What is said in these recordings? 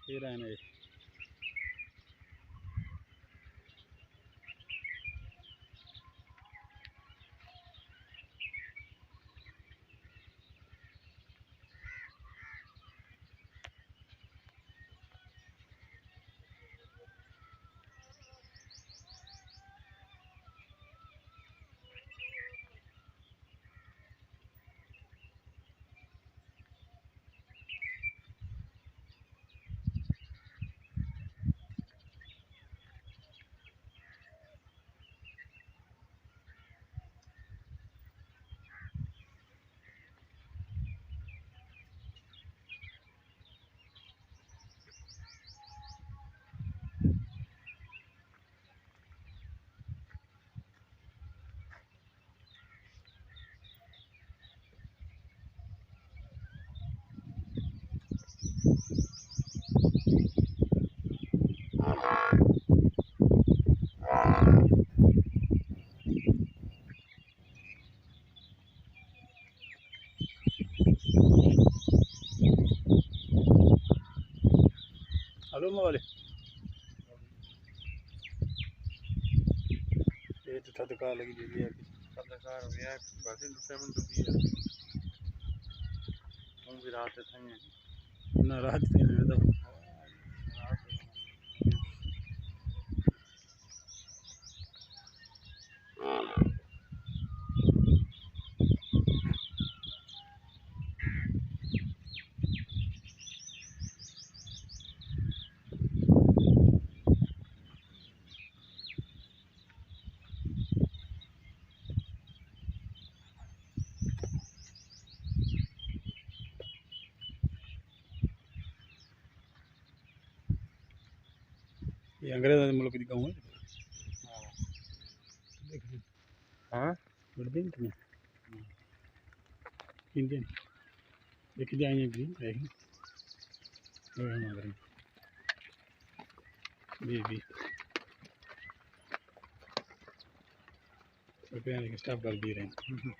ये रहा है ना ये। हेलो मोबाइल ये तो थदका लगी जी है थदकार हो गया बाकी दूसरे में डूबी है तुम भी रात थे ना रात में तो ये अंग्रेज मुल्क की गाँव है देख हाँ बढ़ दिन तुम्हें इंडियन देख जाएंगे भी देख भी रुपया स्टाफ कर दे रहे हैं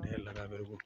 ढेर लगा मेरे को।